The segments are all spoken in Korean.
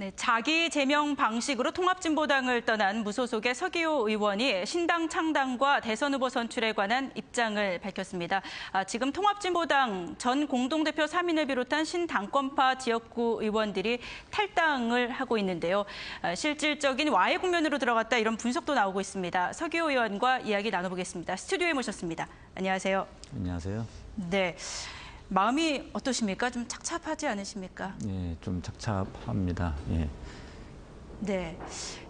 네, 자기 제명 방식으로 통합진보당을 떠난 무소속의 서기호 의원이 신당 창당과 대선 후보 선출에 관한 입장을 밝혔습니다. 지금 통합진보당 전 공동대표 3인을 비롯한 신당권파 지역구 의원들이 탈당을 하고 있는데요. 실질적인 와해 국면으로 들어갔다 이런 분석도 나오고 있습니다. 서기호 의원과 이야기 나눠보겠습니다. 스튜디오에 모셨습니다. 안녕하세요. 안녕하세요. 네. 마음이 어떠십니까? 좀 착잡하지 않으십니까? 예, 좀 착잡합니다. 예. 네.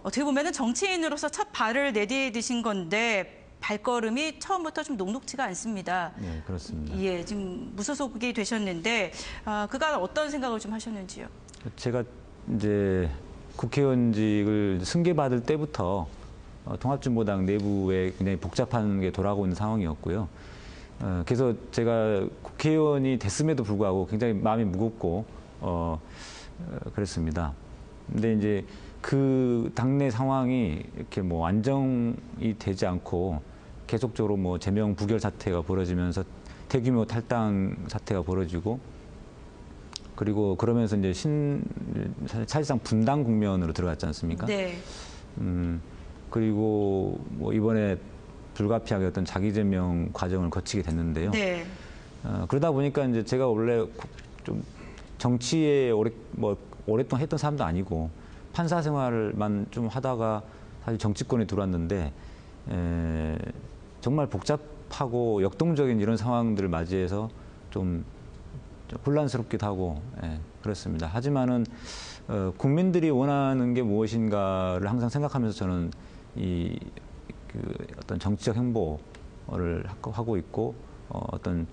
어떻게 보면은 정치인으로서 첫 발을 내디디신 건데 발걸음이 처음부터 좀 녹록지가 않습니다. 네, 그렇습니다. 예, 지금 무소속이 되셨는데 그간 어떤 생각을 좀 하셨는지요? 제가 이제 국회의원직을 승계받을 때부터 통합진보당 내부에 굉장히 복잡한 게 돌아가고 있는 상황이었고요. 그래서 제가 국회의원이 됐음에도 불구하고 굉장히 마음이 무겁고 그랬습니다. 근데 이제 그 당내 상황이 이렇게 뭐 안정이 되지 않고 계속적으로 뭐 제명 부결 사태가 벌어지면서 대규모 탈당 사태가 벌어지고 그리고 그러면서 이제 사실상 분당 국면으로 들어갔지 않습니까? 네. 그리고 뭐 이번에 불가피하게 어떤 자기 제명 과정을 거치게 됐는데요. 네. 그러다 보니까 이제 제가 원래 좀 정치에 오랫동안 했던 사람도 아니고 판사 생활만 좀 하다가 사실 정치권에 들어왔는데 정말 복잡하고 역동적인 이런 상황들을 맞이해서 좀 혼란스럽기도 하고 그렇습니다. 하지만은 국민들이 원하는 게 무엇인가를 항상 생각하면서 저는 어떤 정치적 행보를 하고 있고 어떤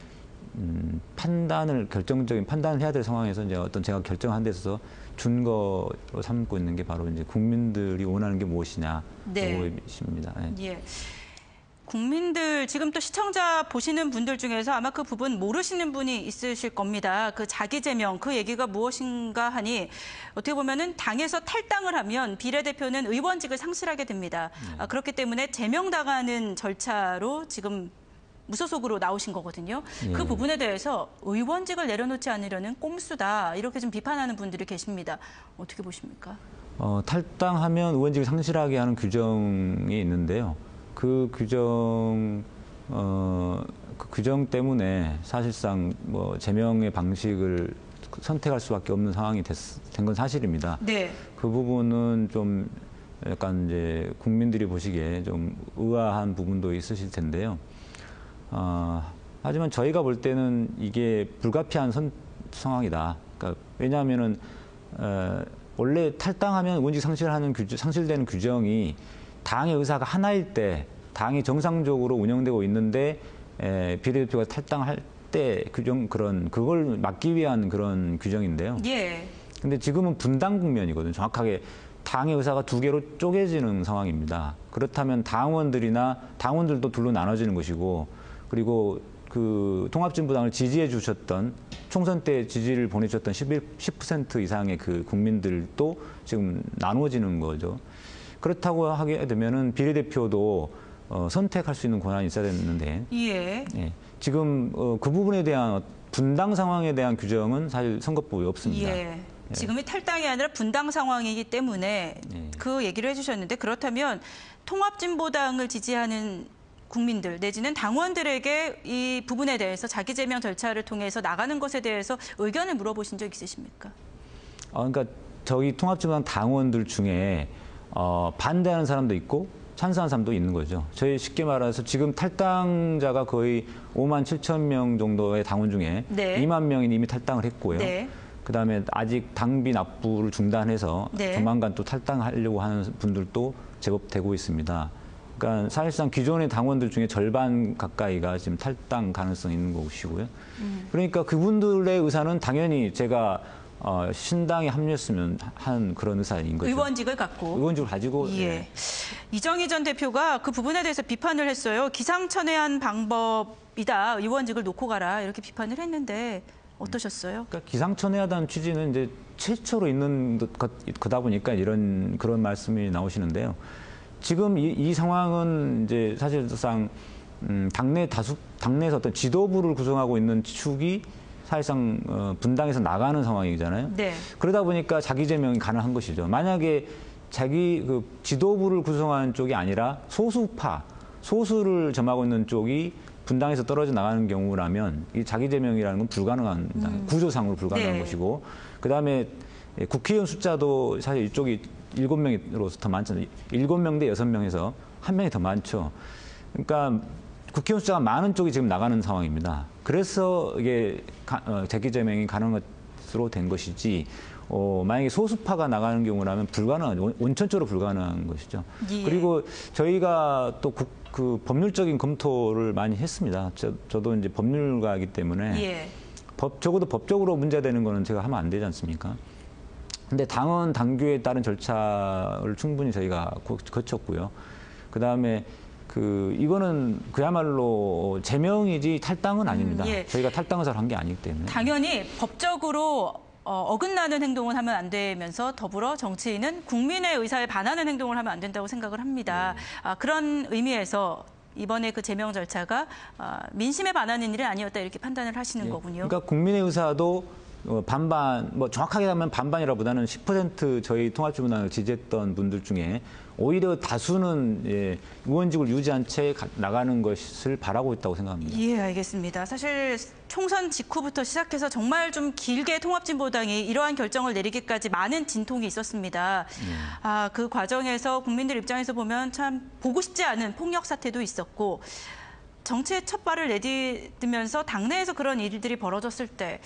결정적인 판단을 해야 될 상황에서 이제 어떤 제가 결정한 데 있어서 준거로 삼고 있는 게 바로 이제 국민들이 원하는 게 무엇이냐 그것입니다. 네. 예. 국민들 지금 또 시청자 보시는 분들 중에서 아마 그 부분 모르시는 분이 있으실 겁니다. 그 자기 제명 그 얘기가 무엇인가 하니 어떻게 보면은 당에서 탈당을 하면 비례대표는 의원직을 상실하게 됩니다. 그렇기 때문에 제명당하는 절차로 지금 무소속으로 나오신 거거든요. 그 부분에 대해서 의원직을 내려놓지 않으려는 꼼수다 이렇게 좀 비판하는 분들이 계십니다. 어떻게 보십니까? 탈당하면 의원직을 상실하게 하는 규정이 있는데요. 그 규정 때문에 사실상 뭐 제명의 방식을 선택할 수밖에 없는 상황이 된 건 사실입니다. 네. 그 부분은 좀 약간 이제 국민들이 보시기에 좀 의아한 부분도 있으실 텐데요. 하지만 저희가 볼 때는 이게 불가피한 상황이다. 그러니까 왜냐하면은 원래 탈당하면 의원직 상실되는 규정이 당의 의사가 하나일 때 당이 정상적으로 운영되고 있는데 비례대표가 탈당할 때 그걸 막기 위한 그런 규정인데요. 예. 근데 지금은 분당 국면이거든요. 정확하게 당의 의사가 두 개로 쪼개지는 상황입니다. 그렇다면 당원들도 둘로 나눠지는 것이고 그리고 그 통합진보당을 지지해 주셨던 총선 때 지지를 보내주셨던 10% 이상의 그 국민들도 지금 나누어지는 거죠. 그렇다고 하게 되면은 비례대표도 선택할 수 있는 권한이 있어야 되는데 지금 그 부분에 대한 분당 상황에 대한 규정은 사실 선거법에 없습니다. 지금이 탈당이 아니라 분당 상황이기 때문에 그 얘기를 해주셨는데 그렇다면 통합진보당을 지지하는 국민들 내지는 당원들에게 이 부분에 대해서 자기 제명 절차를 통해서 나가는 것에 대해서 의견을 물어보신 적 있으십니까? 그러니까 저희 통합진보당 당원들 중에 반대하는 사람도 있고 찬성하는 사람도 있는 거죠. 저희 쉽게 말해서 지금 탈당자가 거의 5만 7천 명 정도의 당원 중에 2만 명이 이미 탈당을 했고요. 그다음에 아직 당비 납부를 중단해서 조만간 또 탈당하려고 하는 분들도 제법 되고 있습니다. 그러니까 사실상 기존의 당원들 중에 절반 가까이가 지금 탈당 가능성이 있는 것이고요. 그러니까 그분들의 의사는 당연히 제가 신당에 합류했으면 하는 그런 의사인 거죠. 의원직을 가지고. 이정희 전 대표가 그 부분에 대해서 비판을 했어요. 기상천외한 방법이다. 의원직을 놓고 가라. 이렇게 비판을 했는데 어떠셨어요? 그러니까 기상천외하다는 취지는 이제 최초로 있는 거다 보니까 그런 말씀이 나오시는데요. 지금 이 상황은 이제 사실상 당내에서 어떤 지도부를 구성하고 있는 축이 사실상 분당에서 나가는 상황이잖아요. 네. 그러다 보니까 자기 제명이 가능한 것이죠. 만약에 자기 그 지도부를 구성하는 쪽이 아니라 소수파, 소수를 점하고 있는 쪽이 분당에서 떨어져 나가는 경우라면 이 자기 제명이라는 건 불가능합니다. 구조상으로 불가능한 네. 것이고, 그다음에 국회의원 숫자도 사실 이쪽이 7명으로서 더 많잖아요. 7명 대 6명에서 1명이 더 많죠. 그러니까 국회의원 숫자가 많은 쪽이 지금 나가는 상황입니다. 그래서 이게 자기 제명이 가능한 것으로 된 것이지, 만약에 소수파가 나가는 경우라면 불가능한, 원천적으로 불가능한 것이죠. 예. 그리고 저희가 또 그 법률적인 검토를 많이 했습니다. 저도 이제 법률가이기 때문에 예. 적어도 법적으로 문제되는 거는 제가 하면 안 되지 않습니까? 근데 당원 당규에 따른 절차를 충분히 저희가 거쳤고요. 그다음에 이거는 그야말로 제명이지 탈당은 아닙니다. 예. 저희가 탈당 의사를 한 게 아니기 때문에. 당연히 법적으로 어긋나는 행동은 하면 안 되면서 더불어 정치인은 국민의 의사에 반하는 행동을 하면 안 된다고 생각을 합니다. 그런 의미에서 이번에 그 제명 절차가 민심에 반하는 일은 아니었다 이렇게 판단을 하시는 거군요. 그러니까 국민의 의사도 반반, 뭐 정확하게 하면 반반이라보다는 10% 저희 통합주문당을 지지했던 분들 중에 오히려 다수는 의원직을 유지한 채 나가는 것을 바라고 있다고 생각합니다. 예, 알겠습니다. 사실 총선 직후부터 시작해서 정말 좀 길게 통합진보당이 이러한 결정을 내리기까지 많은 진통이 있었습니다. 그 과정에서 국민들 입장에서 보면 참 보고 싶지 않은 폭력 사태도 있었고, 정치의 첫 발을 내딛으면서 당내에서 그런 일들이 벌어졌을 때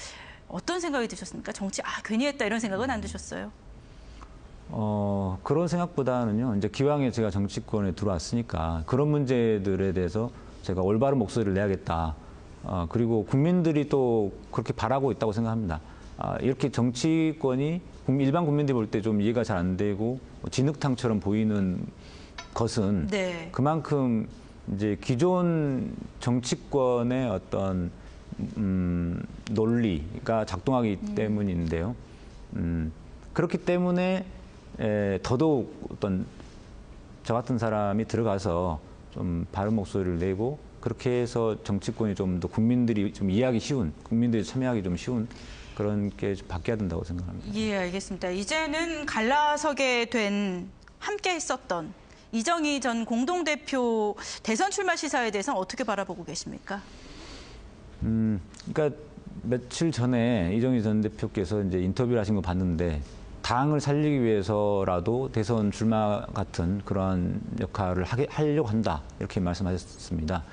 어떤 생각이 드셨습니까? 정치 괜히 했다 이런 생각은 안 드셨어요? 그런 생각보다는요, 이제 기왕에 제가 정치권에 들어왔으니까 그런 문제들에 대해서 제가 올바른 목소리를 내야겠다. 그리고 국민들이 또 그렇게 바라고 있다고 생각합니다. 이렇게 정치권이 일반 국민들이 볼 때 좀 이해가 잘 안 되고 진흙탕처럼 보이는 것은 네. 그만큼 이제 기존 정치권의 어떤 논리가 작동하기 때문인데요. 그렇기 때문에 더더욱 어떤 저 같은 사람이 들어가서 좀 바른 목소리를 내고 그렇게 해서 정치권이 좀 더 국민들이 좀 이해하기 쉬운, 국민들이 참여하기 좀 쉬운 그런 게 좀 바뀌어야 된다고 생각합니다. 예, 알겠습니다. 이제는 갈라서게 된 함께 했었던 이정희 전 공동대표 대선 출마 시사에 대해서는 어떻게 바라보고 계십니까? 그러니까 며칠 전에 이정희 전 대표께서 이제 인터뷰를 하신 거 봤는데 당을 살리기 위해서라도 대선 출마 같은 그런 역할을 하려고 한다 이렇게 말씀하셨습니다.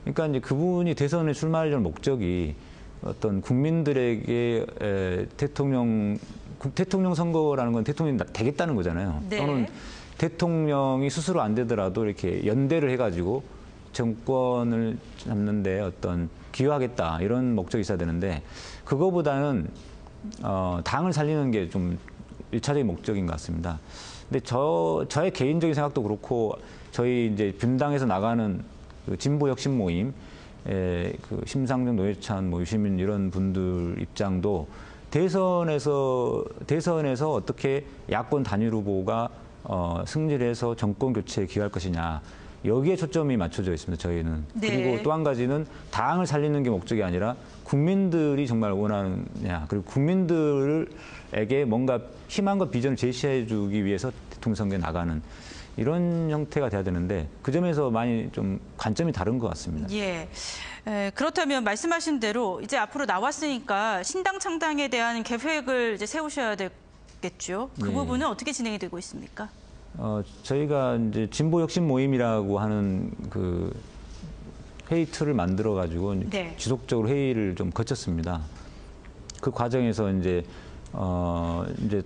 그러니까 이제 그분이 대선에 출마하려는 목적이 어떤 국민들에게 대통령 선거라는 건 대통령이 되겠다는 거잖아요. 네. 또는 대통령이 스스로 안 되더라도 이렇게 연대를 해가지고 정권을 잡는데 어떤 기여하겠다 이런 목적이 있어야 되는데 그거보다는 당을 살리는 게 좀 일차적인 목적인 것 같습니다. 근데 저의 개인적인 생각도 그렇고 저희 이제 분당에서 나가는 그 진보 혁신 모임, 그 심상정, 노회찬, 유시민 이런 분들 입장도 대선에서 어떻게 야권 단일 후보가 승리를 해서 정권 교체에 기여할 것이냐. 여기에 초점이 맞춰져 있습니다, 저희는. 네. 그리고 또 한 가지는 당을 살리는 게 목적이 아니라 국민들이 정말 원하느냐. 그리고 국민들에게 뭔가 희망과 비전을 제시해 주기 위해서 대통령 선거에 나가는 이런 형태가 돼야 되는데 그 점에서 많이 좀 관점이 다른 것 같습니다. 예. 그렇다면 말씀하신 대로 이제 앞으로 나왔으니까 신당 창당에 대한 계획을 이제 세우셔야 되겠죠. 그 네. 부분은 어떻게 진행이 되고 있습니까? 저희가 이제 진보 혁신 모임이라고 하는 그 회의 틀을 만들어 가지고 네. 지속적으로 회의를 좀 거쳤습니다. 그 과정에서 이제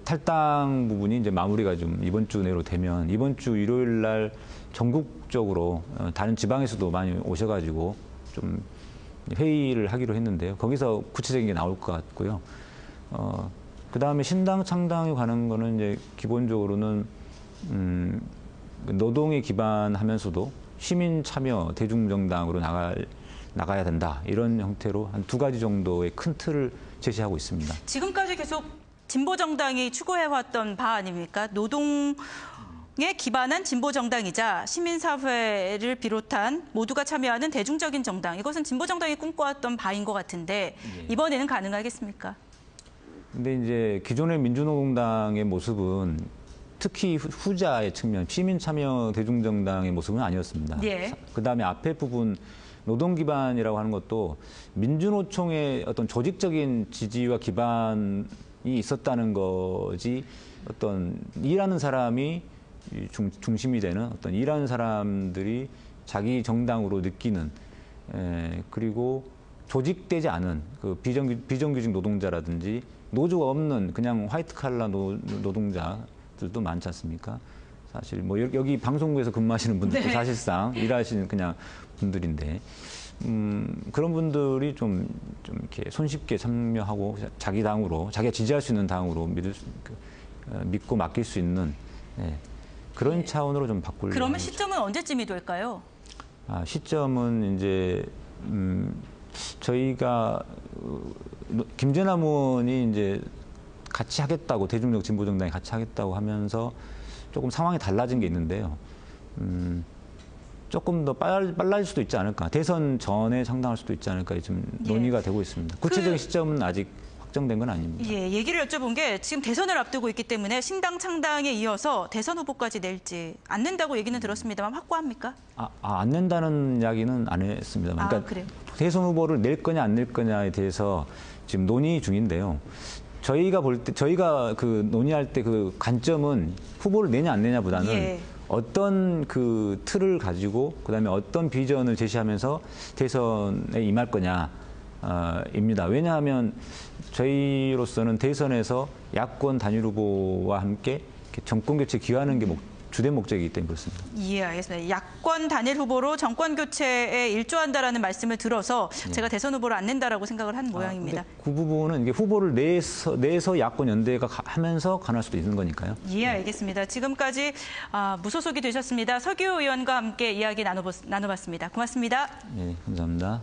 탈당 부분이 이제 마무리가 좀 이번 주 내로 되면 이번 주 일요일 날 전국적으로 다른 지방에서도 많이 오셔가지고 좀 회의를 하기로 했는데요. 거기서 구체적인 게 나올 것 같고요. 그 다음에 신당 창당에 관한 거는 이제 기본적으로는 노동에 기반하면서도 시민 참여 대중정당으로 나가야 된다. 이런 형태로 한 2가지 정도의 큰 틀을 제시하고 있습니다. 지금까지 계속 진보정당이 추구해왔던 바 아닙니까? 노동 기반한 진보 정당이자 시민사회를 비롯한 모두가 참여하는 대중적인 정당. 이것은 진보 정당이 꿈꿔왔던 바인 것 같은데 이번에는 가능하겠습니까? 근데 이제 기존의 민주노동당의 모습은 특히 후자의 측면, 시민 참여 대중정당의 모습은 아니었습니다. 예. 그다음에 앞에 부분 노동 기반이라고 하는 것도 민주노총의 어떤 조직적인 지지와 기반이 있었다는 거지 어떤 일하는 사람이 중심이 되는 어떤 일하는 사람들이 자기 정당으로 느끼는 그리고 조직되지 않은 그 비정규직 노동자라든지 노조가 없는 그냥 화이트 칼라 노동자들도 많지 않습니까? 사실 뭐 여기 방송국에서 근무하시는 분들도 네. 사실상 일하시는 그냥 분들인데 그런 분들이 좀 이렇게 손쉽게 참여하고 자기 당으로 자기가 지지할 수 있는 당으로 믿고 맡길 수 있는 그런 차원으로 좀 바꾸려고. 그러면 시점은 언제쯤이 될까요? 시점은 이제 저희가 김재남 의원이 이제 같이 하겠다고 대중적 진보정당이 같이 하겠다고 하면서 조금 상황이 달라진 게 있는데요. 조금 더 빨라질 수도 있지 않을까. 대선 전에 상당할 수도 있지 않을까 지금 논의가 되고 있습니다. 구체적인 시점은 아직 확정된 건 아닙니다. 예, 얘기를 여쭤본 게 지금 대선을 앞두고 있기 때문에 신당 창당에 이어서 대선 후보까지 낼지 안 낸다고 얘기는 들었습니다만 확고합니까? 안 낸다는 이야기는 안 했습니다. 그러니까 그래요? 대선 후보를 낼 거냐 안 낼 거냐에 대해서 지금 논의 중인데요. 저희가 그 논의할 때 그 관점은 후보를 내냐 안 내냐보다는 어떤 그 틀을 가지고 그다음에 어떤 비전을 제시하면서 대선에 임할 거냐. 입니다. 왜냐하면 저희로서는 대선에서 야권 단일 후보와 함께 정권 교체 기여하는 게 주된 목적이기 때문에 그렇습니다. 예, 알겠습니다. 야권 단일 후보로 정권 교체에 일조한다라는 말씀을 들어서 제가 대선 후보를 안 낸다라고 생각을 한 모양입니다. 그 부분은 이게 후보를 내서 야권 연대가 하면서 가능할 수도 있는 거니까요. 예, 알겠습니다. 지금까지 무소속이 되셨습니다. 서규 의원과 함께 이야기 나눠봤습니다. 고맙습니다. 네, 감사합니다.